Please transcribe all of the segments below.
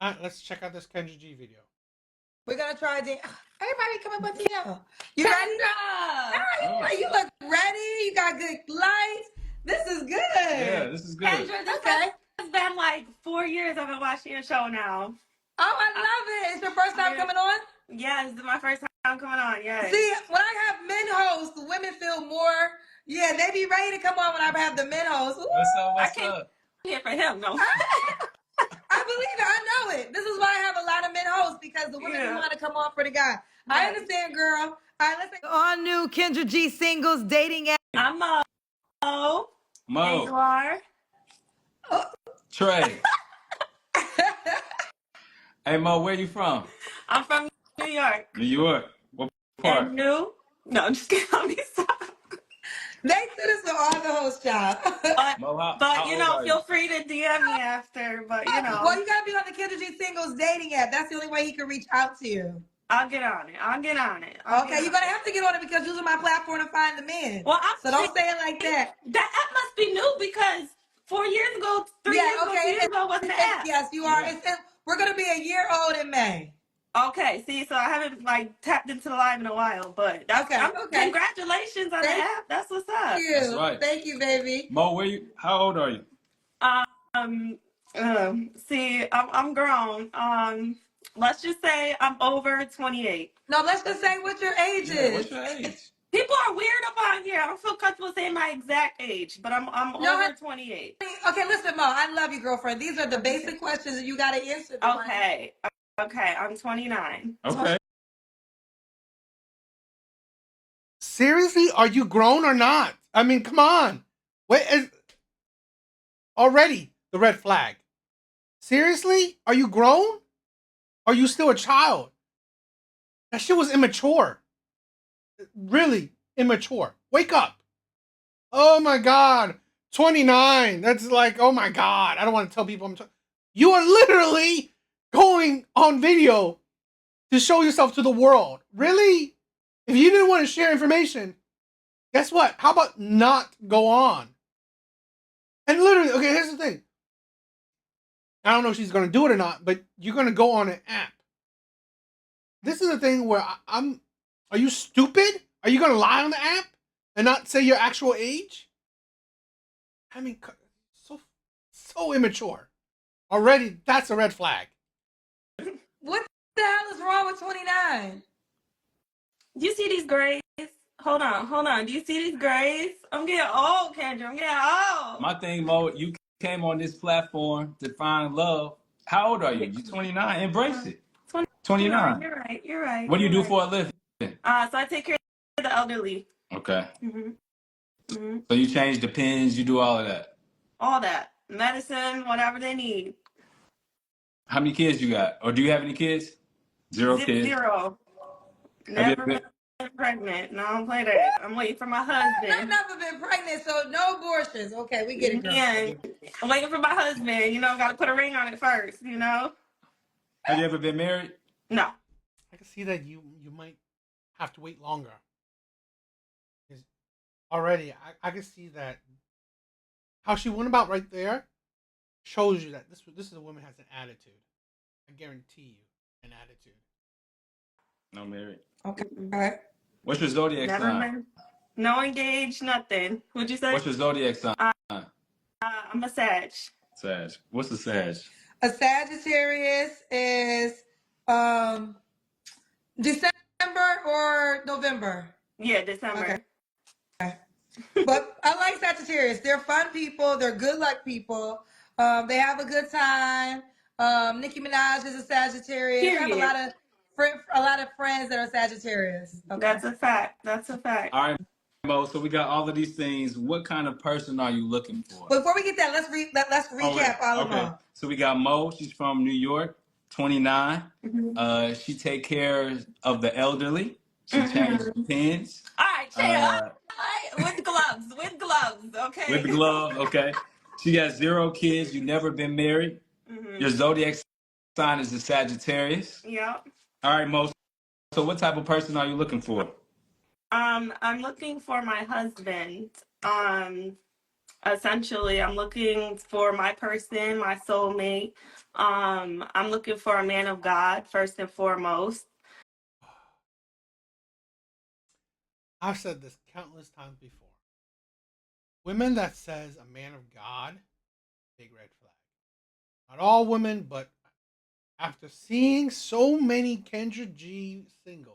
Let's check out this Kendra G video. We're gonna try to. Everybody come up with you. You ready? Kendra! You look ready. You got good lights. This is good. Yeah, this is good. Kendra, this has been like 4 years I've been watching your show now. Oh, I love it. It's your first time coming on? Yes, this is my first time coming on, yes. See, when I have men hosts, the women feel more, yeah, they be ready to come on when I have the men hosts. Ooh, What's up? Here for him, no. I believe it. I know it. This is why I have a lot of men hosts, because the women want to come on for the guy. Yes. I understand, girl. All right, let's take on new Kendra G singles dating app. I'm Mo. Mo. You are? Trey. Hey, Mo, where you from? I'm from New York. New York. What part? And new? No, I'm just kidding. They do this for all the host jobs. But you know, feel free to DM me after. But you know, well, you gotta be on the Kendra G singles dating app. That's the only way he can reach out to you. I'll get on it. Okay, you're gonna have to get on it because you're using my platform to find the men. Well, so don't say it like that. That app must be new because 4 years ago, 3 years ago, 2 years ago wasn't the app. Yes, you are. Yeah. We're gonna be a year old in May. Okay, see, so I haven't like tapped into the live in a while, but that's okay. Congratulations on the app. That's what's up. Thank you. That's right. Thank you, baby. Mo, how old are you? See, I'm grown. Let's just say I'm over 28. No, let's just say what your age is. What's your age? People are weird about here. I don't feel comfortable saying my exact age, but I'm over 28. Okay, listen, Mo, I love you, girlfriend. These are the basic questions that you gotta answer. Okay, I'm 29. Okay. Seriously, are you grown or not? I mean, come on. Already the red flag. Seriously, are you grown? Are you still a child? That shit was immature. Really immature. Wake up. Oh my God. 29. That's like, oh my God. I don't want to tell people you are literally going on video to show yourself to the world. Really? If you didn't want to share information, guess what? How about not go on? And literally, okay, here's the thing. I don't know if she's going to do it or not, but you're going to go on an app. This is the thing where are you stupid? Are you going to lie on the app and not say your actual age? I mean, so immature. Already, that's a red flag. What the hell is wrong with 29? Do you see these grays? Hold on. Do you see these grays? I'm getting old, Kendra. I'm getting old. My thing, Mo, you came on this platform to find love. How old are you? You're 29. Embrace it. 29. You're right. What do you do for a living? So I take care of the elderly. Okay. So you change the pins, you do all of that? All that. Medicine, whatever they need. How many kids you got? Or do you have any kids? Zero kids? Zero. Never been pregnant. No, I don't play that. I'm waiting for my husband. I've never been pregnant, so no abortions. Okay, we get it, girl. Yeah, I'm waiting for my husband. You know, got to put a ring on it first, you know? Have you ever been married? No. I can see that you might have to wait longer. Already, I can see that how she went about right there shows you that this is a woman has an attitude. I guarantee you, an attitude. No married. Okay. All right. What's your zodiac sign? No engaged, nothing. What'd you say? What's your zodiac sign? I'm a Sag. Sag. What's a Sag? A Sagittarius is December or November? Yeah, December. Okay. But I like Sagittarius. They're fun people. They're good luck people. They have a good time. Nicki Minaj is a Sagittarius. Period. I have a lot of friends that are Sagittarius. Okay. That's a fact. All right, Mo. So we got all of these things. What kind of person are you looking for? Before we get that, let's recap all of them. So we got Mo. She's from New York, 29. She take care of the elderly. She changes pins. All right, chill. With gloves, okay. With the glove, okay. She got 0 kids. You never been married. Your zodiac sign is a Sagittarius. Yep. All right, Mo. So what type of person are you looking for? I'm looking for my husband. Essentially, I'm looking for my person, my soulmate. I'm looking for a man of God first and foremost. I've said this countless times before. Women that says a man of God, big red flag. Not all women, but after seeing so many Kendra G singles,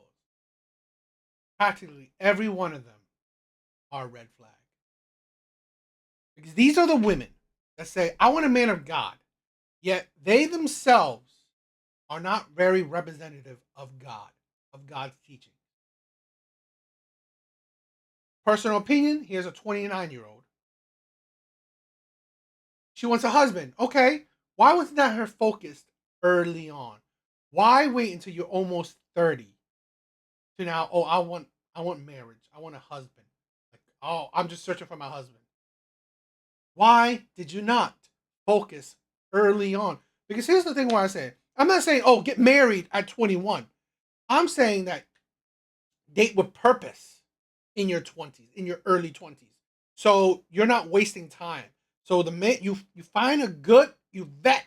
practically every one of them are red flag. Because these are the women that say, I want a man of God, yet they themselves are not very representative of God, of God's teaching. Personal opinion, here's a 29-year-old. She wants a husband. Okay, why was that her focus early on? Why wait until you're almost 30 to now, oh, I want marriage. I want a husband. Like, oh, I'm just searching for my husband. Why did you not focus early on? Because here's the thing why I say, I'm not saying, oh, get married at 21. I'm saying that date with purpose in your 20s, in your early 20s. So you're not wasting time. So the man you find a good, you vet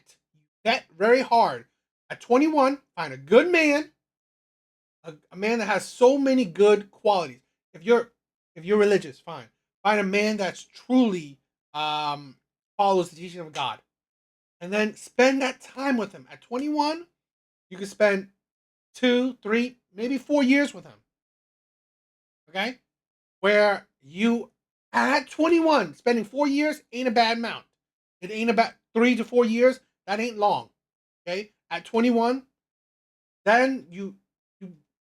very hard. At 21, find a good man, a man that has so many good qualities. If you're religious, fine. Find a man that's truly follows the teaching of God. And then spend that time with him. At 21, you can spend 2, 3, maybe 4 years with him. Okay? Where you at 21, spending 4 years ain't a bad amount. It ain't about 3 to 4 years. That ain't long. Okay? At 21, then you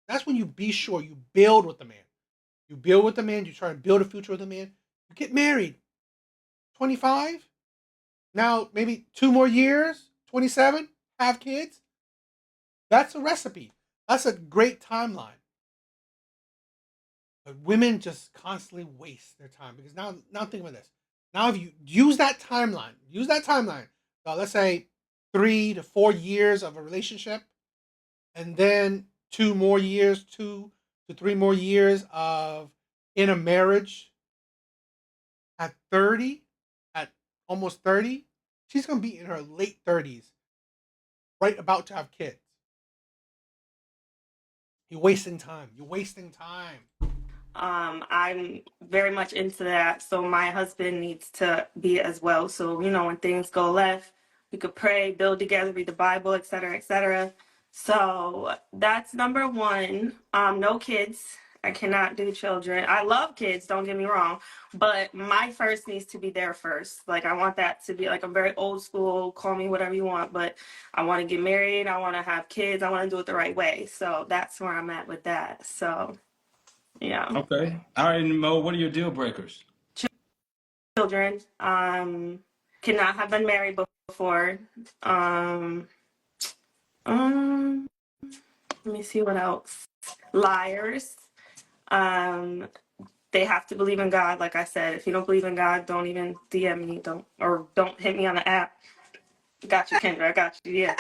that's when you be sure you build with the man. You build with the man, you try to build a future with the man. You get married. 25, now maybe 2 more years, 27, have kids. That's a recipe. That's a great timeline. But women just constantly waste their time because now think about this. Now if you use that timeline. Let's say 3 to 4 years of a relationship, and then 2 more years, 2 to 3 more years of in a marriage. At 30, at almost 30, she's gonna be in her late 30s, right about to have kids. You're wasting time. You're wasting time. I'm very much into that. So my husband needs to be as well. So, when things go left, we could pray, build together, read the Bible, etc., etc. So that's number one. No kids. I cannot do children. I love kids, don't get me wrong, but my first needs to be there first. Like I want that to be like I'm very old school, call me whatever you want, but I want to get married, I want to have kids, I want to do it the right way. So that's where I'm at with that. So yeah. Okay. All right, Mo, what are your deal breakers? Children. Cannot have been married before. Um, um, let me see what else. Liars. Um, they have to believe in God. Like I said, if you don't believe in God, don't even DM me. Don't hit me on the app. Got you, Kendra. I got you. Yeah.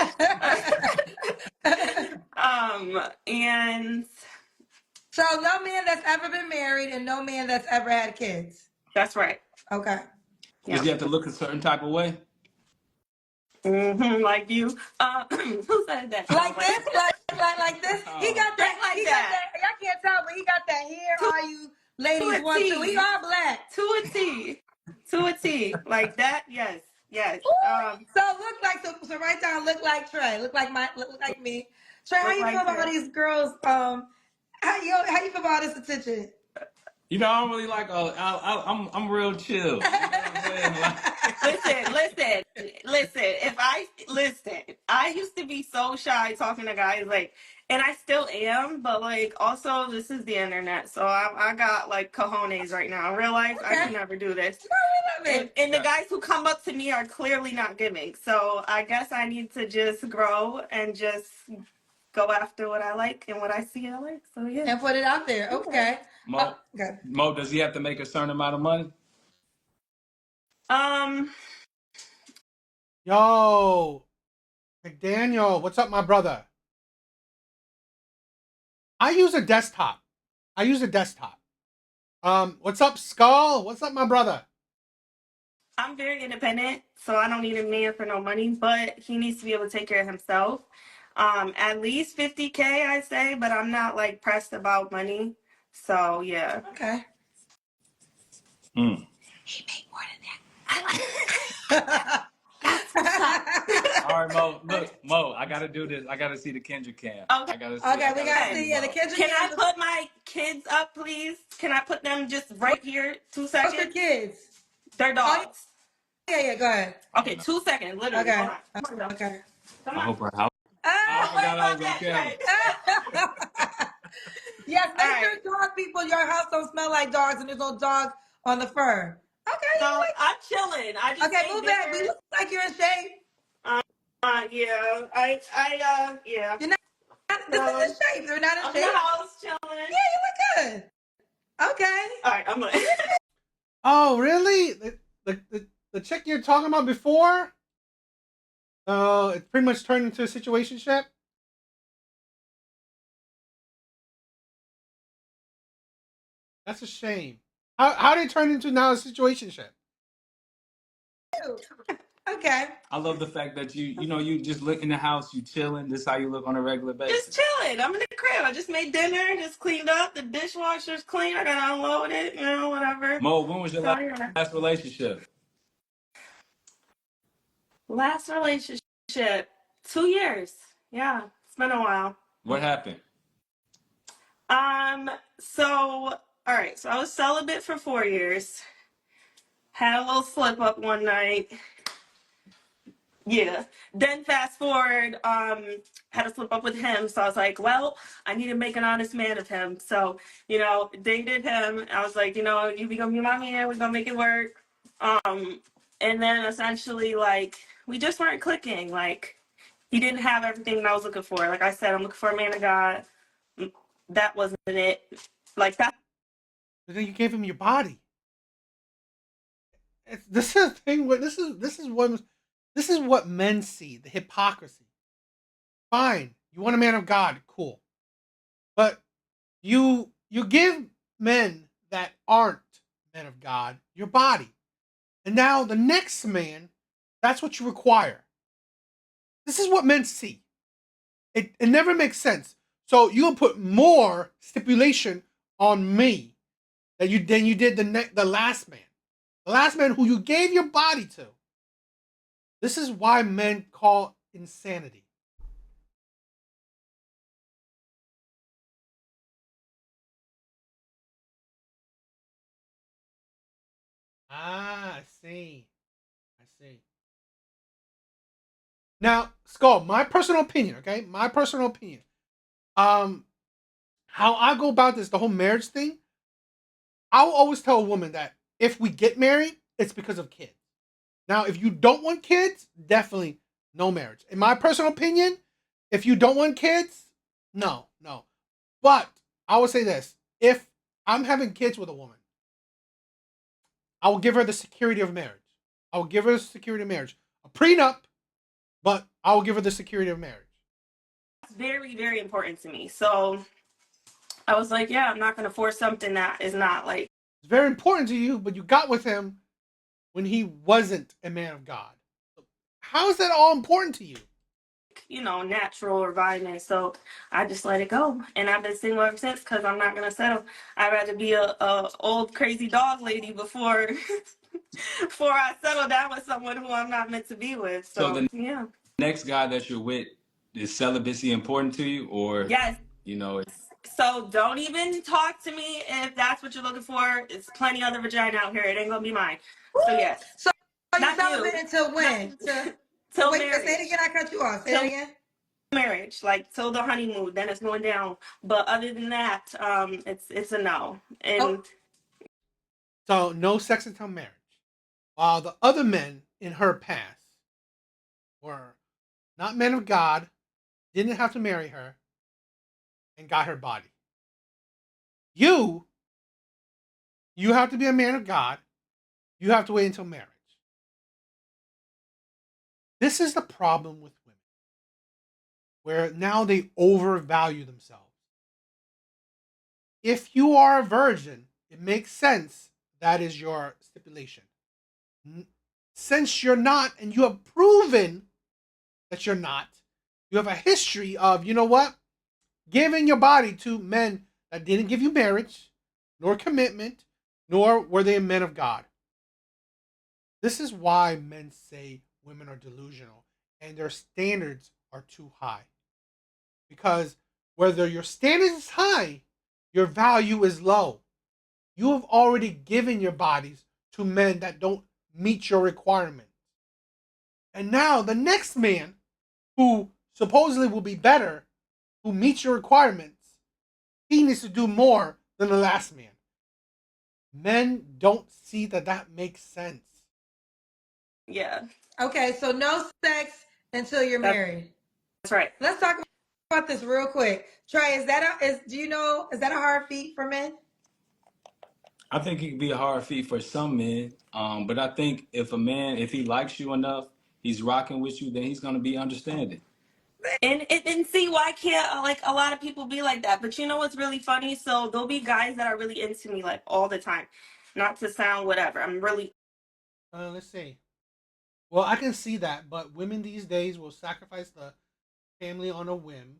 And So no man that's ever been married and no man that's ever had kids. that's right. Okay. Does Yeah. he have to look a certain type of way? Like you. Who said that? Like this, like this. He Oh. got that. Like He got that. that. Y'all can't tell, but he got that hair. To All you ladies a want to. He T. all black. To a T. To a T. Like that. Yes. Yes. So look like so right down. Look like Trey. Look like me. Trey, how Look you feel like about all her. these girls? How you feel about all this attention? I don't really like. I'm real chill. You know what I'm saying? Listen. If I listen, I used to be so shy talking to guys, like, and I still am, but like, also this is the internet, so I got like cojones right now. In real life, I Okay. could never do this. No, we love And it. and the guys who come up to me are clearly not giving. So I guess I need to just grow and just go after what I like and what I see I like. So yeah. And put it out there. Okay. Mo, Okay. Mo, does he have to make a certain amount of money? Um. Yo, McDaniel, what's up, my brother? I use a desktop. What's up, Skull? What's up, my brother? I'm very independent, so I don't need a man for no money, but he needs to be able to take care of himself. At least 50K, I say, but I'm not like pressed about money. So yeah. Okay. Mm. He made more than that. That's what's up. All right, Mo. Look, Mo, I gotta do this. I gotta see the Kendrick cam. Okay. I gotta see. Okay, I we gotta gotta see see. you, Yeah, the Mo. Kendrick Can I cams. put my kids up, please? Can I put them just right here? 2 What's your seconds. kids? They're Oh dogs. yeah, go ahead. Okay, 2 seconds, literally. Okay. Hold on. Come on, Okay. Come I on. hope her house. I Ah! forgot I was on camera. Yes, All make right. sure dog people, your house don't smell like dogs and there's no dog on the fur. Okay, you No, I'm chilling. I just okay, made move back. We dinner. look like you're in shape. Yeah. Yeah. You're not. This is in So shape. You're not in I'm in the shape. house chilling. Yeah, you look good. Okay. All right, I'm like, Oh, really? The chick you're talking about before? Oh, it pretty much turned into a situationship. That's a shame. How did it turn into now a situationship? Okay. I love the fact that you just look in the house, you chilling. This is how you look on a regular just basis. chilling. I'm in the crib. I just made dinner, just cleaned up. The dishwasher's clean. I gotta unload it, whatever. Mo, when was your So yeah. last relationship? Last relationship, 2 years. Yeah, it's been a while. What happened? So all right. So I was celibate for 4 years. Had a little slip up one night. Yeah. Then fast forward, had a slip up with him. So I was like, well, I need to make an honest man of him. So, dated him. I was like, you be gonna be my man, we're gonna make it work. And then essentially like we just weren't clicking. Like he didn't have everything that I was looking for. Like I said, I'm looking for a man of God. That wasn't it. Like that. But then you gave him your body. This is the thing. This is what men see. The hypocrisy. Fine, you want a man of God, cool, but you give men that aren't men of God your body, and now the next man, that's what you require. This is what men see. It never makes sense. So you'll put more stipulation on me than you did the last man. The last man who you gave your body to. This is why men call insanity. Ah, I see. I see. Now, Skull, my personal opinion, okay? My personal opinion. Um, how I go about this, the whole marriage thing, I will always tell a woman that if we get married, it's because of kids. Now, if you don't want kids, definitely no marriage. In my personal opinion, if you don't want kids, no, no. But I will say this: if I'm having kids with a woman, I will give her the security of marriage. I will give her the security of marriage. A prenup, but I will give her the security of marriage. That's very, very important to me. So I was like, yeah, I'm not gonna force something that is not like It's very important to you, but you got with him when he wasn't a man of God. How is that all important to you? natural or vibing. So I just let it go, and I've been single ever since because I'm not gonna settle. I'd rather be a old crazy dog lady before before I settle down with someone who I'm not meant to be with. So So the yeah, next guy that you're with, is celibacy important to you, or yes. you know? So don't even talk to me if that's what you're looking for. It's plenty other vagina out here. It ain't gonna be mine. So yes, So are you not you, celibate until not when? To till wait, say it marriage. again. I cut you off. Say it Till again. marriage, like till the honeymoon, then it's going down. But other than that, it's a no. Oh, And So no sex until marriage. While the other men in her past were not men of God, didn't have to marry her, and got her body. You, you have to be a man of God. You have to wait until marriage. This is the problem with women, where now they overvalue themselves. If you are a virgin, it makes sense that is your stipulation. since you're not, and you have proven that you're not, you have a history of, you know what, giving your body to men that didn't give you marriage, nor commitment, nor were they men of God. This is why men say women are delusional and their standards are too high. Because whether your standard is high, your value is low. You have already given your bodies to men that don't meet your requirements. And now the next man who supposedly will be better, who meets your requirements, he needs to do more than the last man. Men don't see that that makes sense. Yeah. Okay, so no sex until you're married. That's right. Let's talk about this real quick. Trey, is that a hard feat for men? I think it can be a hard feat for some men, but I think if a man, if he likes you enough, he's rocking with you, then he's gonna be understanding. And see why can't like a lot of people be like that? But you know what's really funny? So there'll be guys that are really into me like all the time. Not to sound whatever. I'm really Let's see. Well, I can see that, but women these days will sacrifice the family on a whim.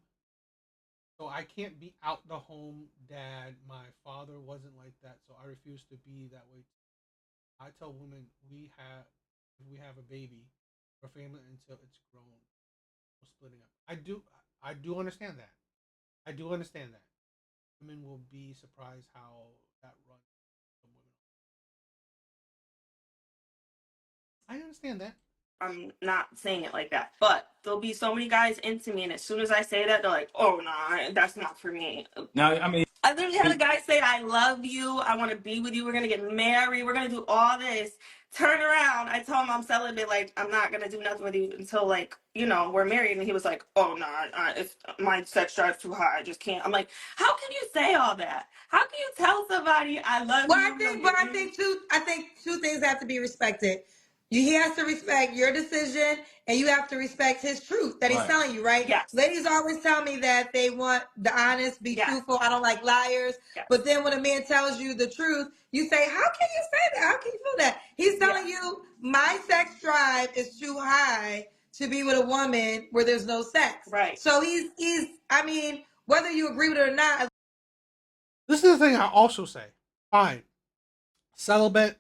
So I can't be out the home dad. My father wasn't like that, so I refuse to be that way. I tell women if we have a baby, our family until it's grown. We're splitting up. I do understand that. I do understand that. Women will be surprised how that runs from women. I understand that. I'm not saying it like that. But there'll be so many guys into me and as soon as I say that, they're like, oh nah, that's not for me. Now, I mean, I literally had a guy say, I love you, I want to be with you, we're gonna get married, we're gonna do all this. Turn around, I told him I'm celibate, like I'm not gonna do nothing with you until like, we're married. And he was like, oh no, if my sex drive's too high, I just can't. I'm like, how can you say all that? How can you tell somebody I love Well, you? I think two things have to be respected. He has to respect your decision, and you have to respect his truth that he's right. telling you, right? Yes. Ladies always tell me that they want the honest, be Yes. truthful. I don't like liars. Yes. But then when a man tells you the truth, you say, how can you say that? How can you feel that? He's telling you, my sex drive is too high to be with a woman where there's no sex. Right. So I mean, whether you agree with it or not. This is the thing I also say. Fine, celibate.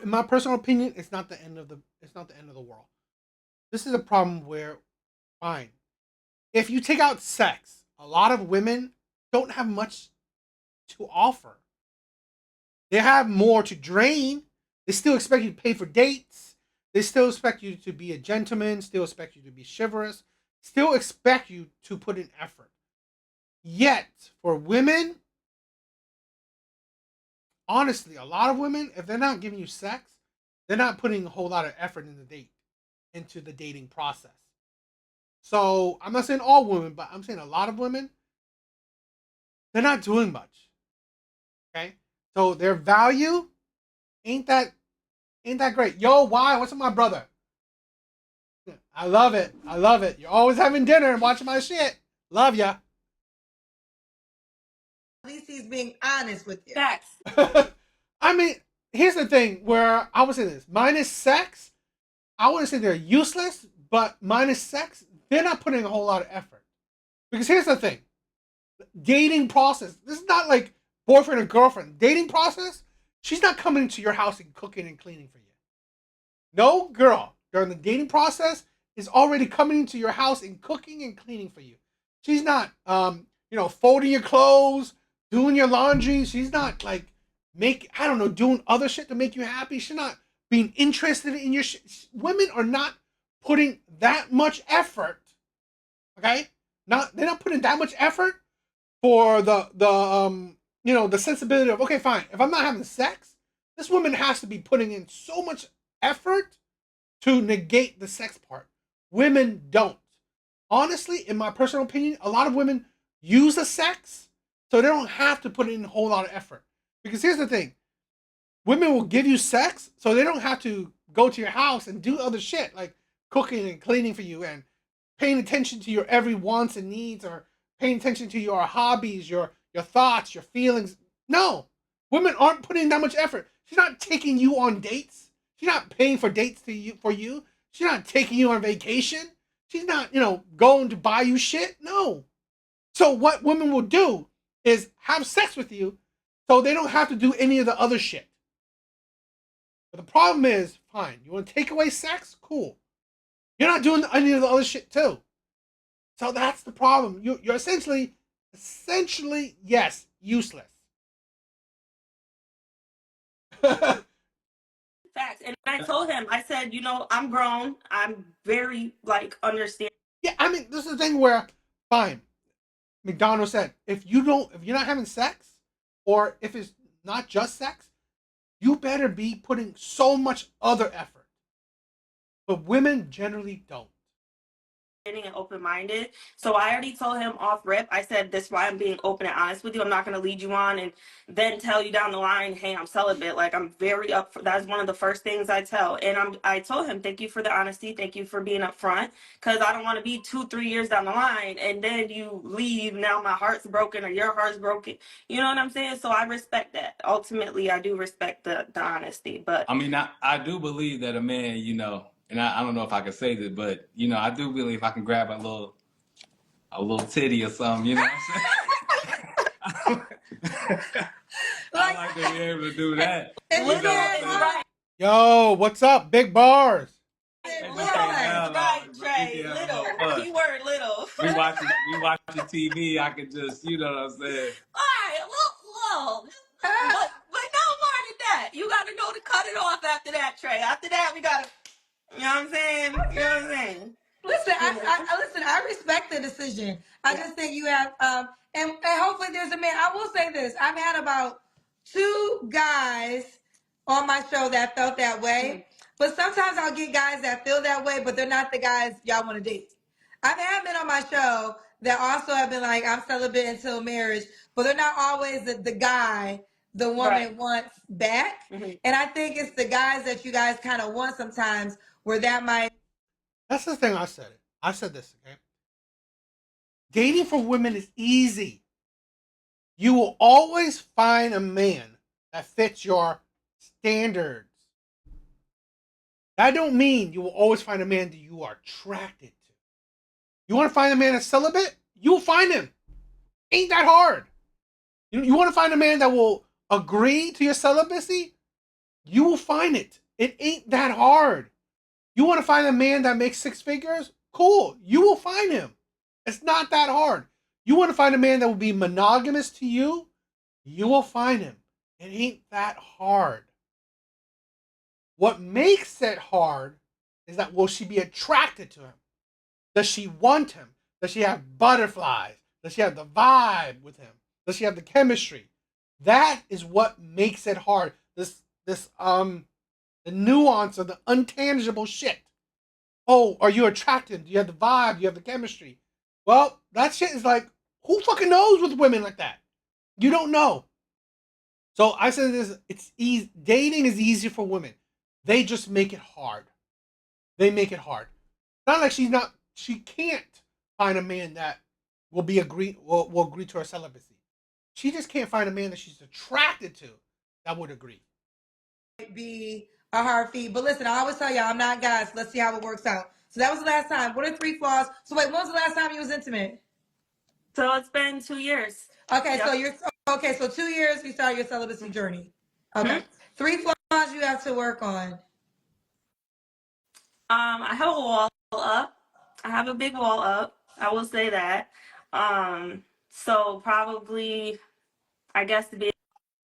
In my personal opinion, it's not the end of the world. This is a problem where, fine, if you take out sex, a lot of women don't have much to offer. They have more to drain. They still expect you to pay for dates. They still expect you to be a gentleman. Still expect you to be chivalrous. Still expect you to put in effort. Yet, for women, honestly, a lot of women, if they're not giving you sex, they're not putting a whole lot of effort into the dating process. So I'm not saying all women, but I'm saying a lot of women, they're not doing much. Okay, so their value ain't that great. Yo, why? What's with my brother? I love it. I love it. You're always having dinner and watching my shit. Love ya. At least he's being honest with you. Facts. I mean, here's the thing where I would say this: minus sex, I wouldn't say they're useless, but minus sex, they're not putting a whole lot of effort. Because here's the thing: dating process. This is not like boyfriend and girlfriend. Dating process. She's not coming to your house and cooking and cleaning for you. No girl during the dating process is already coming to your house and cooking and cleaning for you. She's not, folding your clothes, doing your laundry. She's not like doing other shit to make you happy. She's not being interested in your shit. Women are not putting that much effort. Okay, they're not putting that much effort for the sensibility of, okay, fine. If I'm not having sex, this woman has to be putting in so much effort to negate the sex part. Women don't. Honestly, in my personal opinion, a lot of women use the sex so they don't have to put in a whole lot of effort. Because here's the thing: women will give you sex so they don't have to go to your house and do other shit like cooking and cleaning for you and paying attention to your every wants and needs, or paying attention to your hobbies, your thoughts, your feelings. No, women aren't putting that much effort. She's not taking you on dates. She's not paying for dates for you. She's not taking you on vacation. She's not, going to buy you shit. No. So what women will do is have sex with you so they don't have to do any of the other shit. But the problem is, fine, you want to take away sex? Cool. You're not doing any of the other shit too. So that's the problem. You're essentially, yes, useless. Facts. And I told him, I said, I'm grown. I'm very understanding. Yeah, I mean, this is the thing where, fine, McDonald said, if you're not having sex, or if it's not just sex, you better be putting so much other effort. But women generally don't. And open-minded. So I already told him off rip. I said, this is why I'm being open and honest with you. I'm not going to lead you on and then tell you down the line, hey, I'm celibate. Like, I'm very up for that's one of the first things I tell. And I told him, thank you for the honesty. Thank you for being upfront, because I don't want to be 2-3 years down the line and then you leave. Now my heart's broken or your heart's broken. You know what I'm saying? So I respect that. Ultimately, I do respect the honesty. But I mean, I do believe that a man, and I don't know if I can say this, but I do believe if I can grab a little titty or something, you know what I'm saying? I like to be able to do that. You know what I'm saying? right. Yo, what's up? Big bars. Little, right, Trey. Little. Keyword little. We watching TV. I could just, you know what I'm saying? All right, look. But no more than that. You got to know to cut it off after that, Trey. After that, we got to, you know what I'm saying? You know what I'm saying? Listen, I respect the decision. I just think you have, and hopefully there's a man. I will say this: I've had about 2 guys on my show that felt that way, but sometimes I'll get guys that feel that way, but they're not the guys y'all want to date. I've had men on my show that also have been like, I'm celibate until marriage, but they're not always the guy the woman wants back. And I think it's the guys that you guys kind of want sometimes where that might. That's the thing I said. I said this, okay? Dating for women is easy. You will always find a man that fits your standards. That don't mean you will always find a man that you are attracted to. You want to find a man that's celibate? You will find him. Ain't that hard. You want to find a man that will agree to your celibacy? You will find it. It ain't that hard. You want to find a man that makes 6 figures? Cool. You will find him. It's not that hard. You want to find a man that will be monogamous to you? You will find him. It ain't that hard. What makes it hard is that will she be attracted to him? Does she want him? Does she have butterflies? Does she have the vibe with him? Does she have the chemistry? That is what makes it hard. The nuance of the intangible shit. Oh, are you attracted? Do you have the vibe? Do you have the chemistry? Well, that shit is like, who fucking knows with women like that? You don't know. So I said this, it's easy. Dating is easy for women. They just make it hard. They make it hard. Not like she can't find a man that will agree to her celibacy. She just can't find a man that she's attracted to that would agree. Be a hard feed. But listen, I always tell y'all, I'm not guys. Let's see how it works out. So that was the last time. What are 3 flaws? So wait, when was the last time you was intimate? So it's been 2 years. Okay, yep. So 2 years you started your celibacy journey. Okay. 3 flaws you have to work on. I have a wall up. I have a big wall up. I will say that. So probably, I guess, to be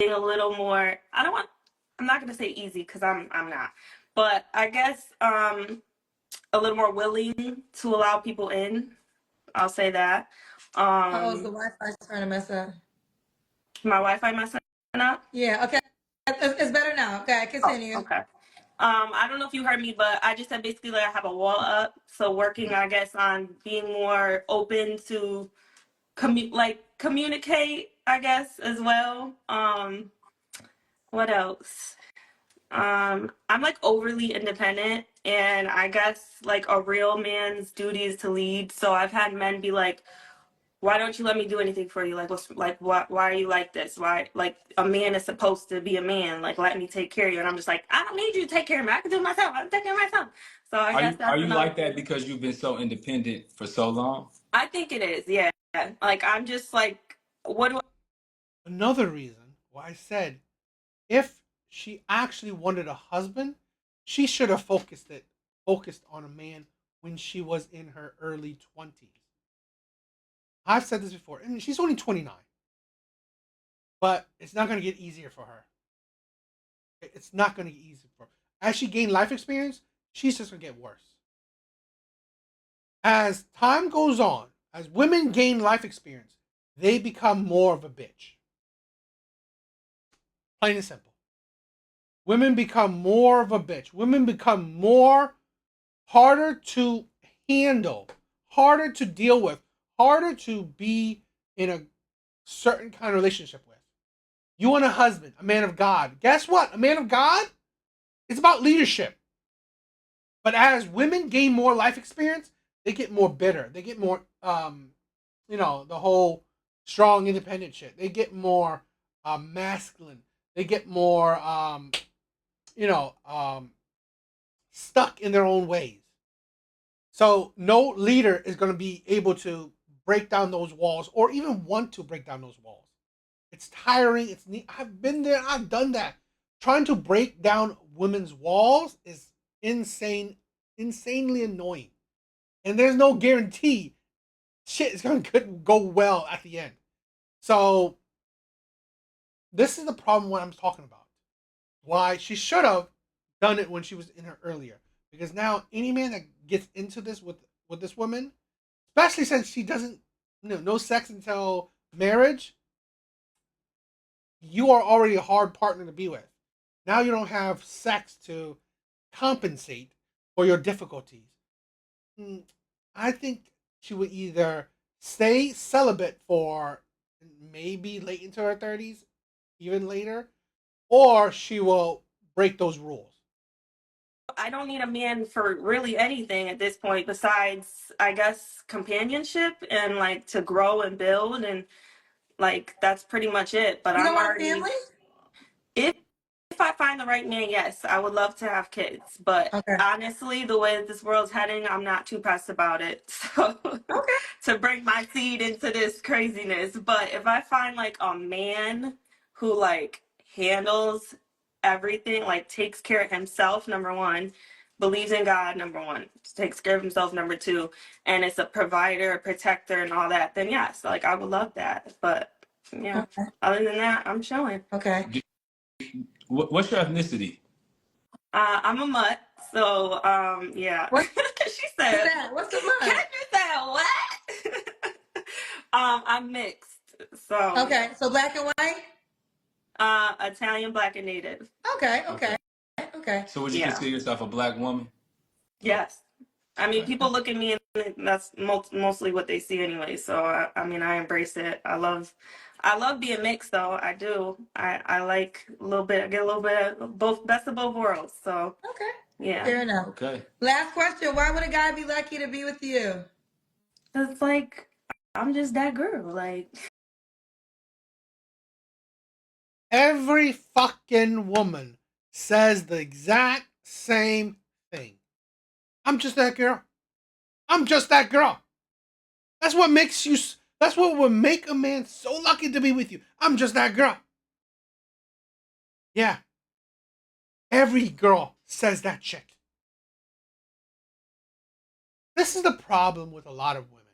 a little more. I'm not gonna say easy because I'm not, but I guess a little more willing to allow people in. I'll say that. Oh, is the Wi-Fi trying to mess up? My Wi-Fi messing up? Yeah. Okay. It's better now. Okay, continue. Oh, okay. I don't know if you heard me, but I just said basically I have a wall up. So working, I guess, on being more open to communicate, I guess, as well. What else? I'm like overly independent, and I guess like a real man's duty is to lead. So I've had men be like, why don't you let me do anything for you? Like, what's like, why are you like this? Why, like, a man is supposed to be a man. Like, let me take care of you. And I'm just like, I don't need you to take care of me. I can do it myself. I can take care of myself. So I guess Are that's you another. like that because you've been so independent for so long? I think it is. Yeah. Like, I'm just like, what do Another reason why I said if she actually wanted a husband, she should have focused on a man when she was in her early 20s. I've said this before, and she's only 29. But it's not going to get easier for her. It's not going to get easier for her. As she gained life experience, she's just going to get worse. As time goes on, as women gain life experience, they become more of a bitch. Plain and simple. Women become more of a bitch. Women become more harder to handle, harder to deal with, harder to be in a certain kind of relationship with. You want a husband, a man of God. Guess what? A man of God, it's about leadership. But as women gain more life experience, they get more bitter. They get more, the whole strong, independent shit. They get more masculine. They get more, you know, um, stuck in their own ways. So no leader is going to be able to break down those walls or even want to break down those walls. It's tiring. I've been there. I've done that. Trying to break down women's walls is insanely annoying. And there's no guarantee shit is going to go well at the end. So this is the problem what I'm talking about. Why she should have done it when she was in her earlier. Because now any man that gets into this with this woman, especially since she doesn't no sex until marriage, you are already a hard partner to be with. Now you don't have sex to compensate for your difficulties. I think she would either stay celibate for maybe late into her 30s, even later, or she will break those rules. I don't need a man for really anything at this point besides, I guess, companionship and like to grow and build, and like that's pretty much it. But You don't I'm want a already, family? if I find the right man, yes, I would love to have kids. But Okay. honestly, the way that this world's heading, I'm not too pressed about it. So Okay. to bring my seed into this craziness. But if I find like a man who like handles everything, like takes care of himself, number one, believes in God, number one, takes care of himself, number two, and is a provider, a protector, and all that, then yes, like I would love that. But yeah, Okay. other than that, I'm chilling. Okay. What's your ethnicity? I'm a mutt, so yeah. What's She said, that? What's the month? "Can you say what?" I'm mixed, so Okay. So black and white? Italian, black, and native. Okay. Okay. Okay. Okay. So would you Yeah. consider yourself a black woman? Oh, Yes. I mean, okay. people look at me and that's mostly what they see anyway. So I mean, I embrace it. I love being mixed though. I do. I like a little bit. I get a little bit of both, best of both worlds. So Okay. yeah, Fair enough. Okay. Last question. Why would a guy be lucky to be with you? it's like I'm just that girl. Like Every fucking woman says the exact same thing. I'm just that girl. I'm just that girl. That's what makes you. That's what would make a man so lucky to be with you. I'm just that girl. Yeah, every girl says that shit. This is the problem with a lot of women,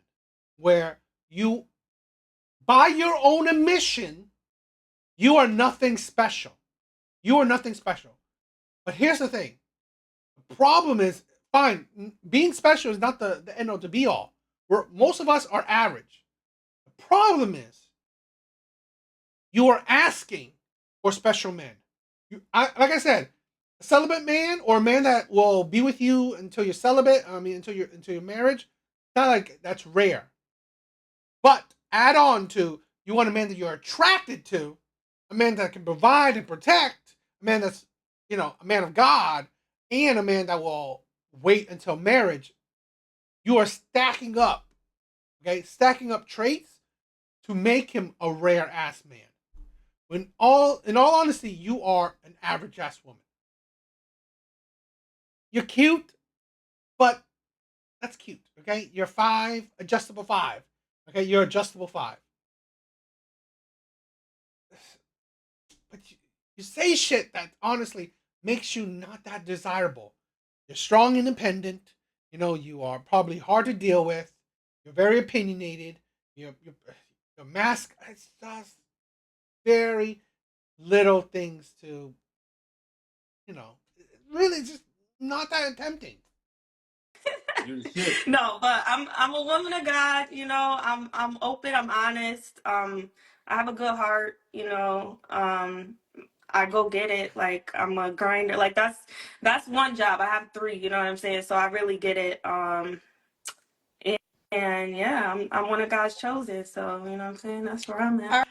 where you, by your own admission, you are nothing special. You are nothing special. But here's the thing. The problem is, fine, being special is not the end all to be all. Most of us are average. The problem is, you are asking for special men. Like I said, a celibate man or a man that will be with you until you're celibate. I mean, until your marriage. Not like that's rare. But add on to you want a man that you're attracted to, a man that can provide and protect, a man that's a man of God, and a man that will wait until marriage. You are stacking up, okay, stacking up traits to make him a rare ass man. When all in all honesty, you are an average ass woman. You're cute, but that's cute. Okay, you're 5, adjustable 5. Okay, you're adjustable 5. But you say shit that honestly makes you not that desirable. You're strong, independent. You know, you are probably hard to deal with. You're very opinionated. Your mask. It's just very little things to, really just not that tempting. No, but I'm a woman of God, you know. I'm open, I'm honest. I have a good heart, you know. I go get it. Like I'm a grinder. Like that's one job. I have 3, you know what I'm saying? So I really get it. And, and yeah, I'm one of God's chosen. So, you know what I'm saying? That's where I'm at.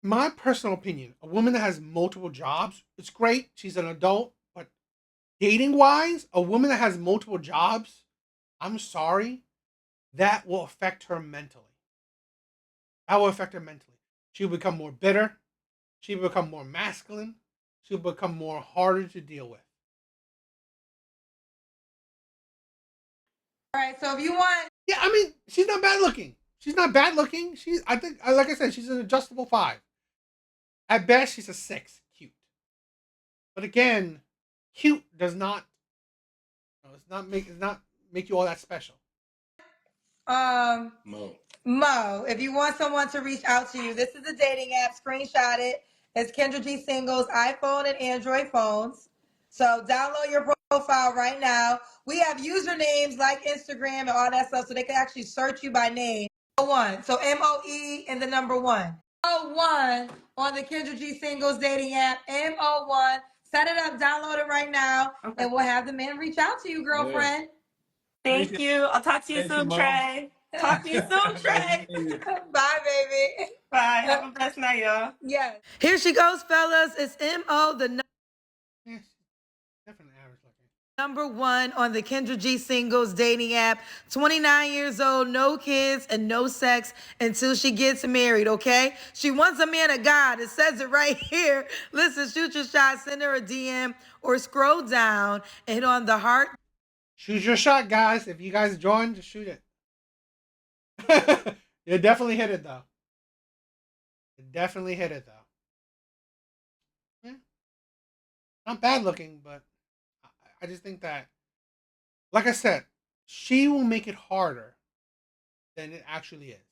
My personal opinion, a woman that has multiple jobs, it's great. She's an adult, but dating wise, a woman that has multiple jobs, I'm sorry, that will affect her mentally. That will affect her mentally. She'll become more bitter. She'll become more masculine. She'll become more harder to deal with. All right, so if you want, Yeah, I mean, she's not bad looking. She's not bad looking. I think, like I said, she's an adjustable 5. At best, she's a 6. Cute. But again, cute does not, it's not make you all that special. Mo, if you want someone to reach out to you, this is a dating app. Screenshot it. It's Kendra G Singles, iPhone and Android phones. So download your profile right now. We have usernames like Instagram and all that stuff, so they can actually search you by name. One. So MOE and the number 1. MO1 on the Kendra G Singles dating app. MO1. Set it up, download it right now, Okay. and we'll have the man reach out to you, girlfriend. Thank you. I'll talk to you soon, Trey. Talk to you soon, Trey. Bye, baby. Bye. Have a blessed night, y'all. Yes. Here she goes, fellas. It's MO, the Yeah, she's definitely average looking. number 1 on the Kendra G Singles dating app. 29 years old, no kids, and no sex until she gets married, okay? She wants a man of God. It says it right here. Listen, shoot your shot, send her a DM, or scroll down and hit on the heart. Shoot your shot, guys. If you guys join, just shoot it. You definitely hit it, though. You definitely hit it, though. Yeah. Not bad looking, but I just think that, like I said, she will make it harder than it actually is.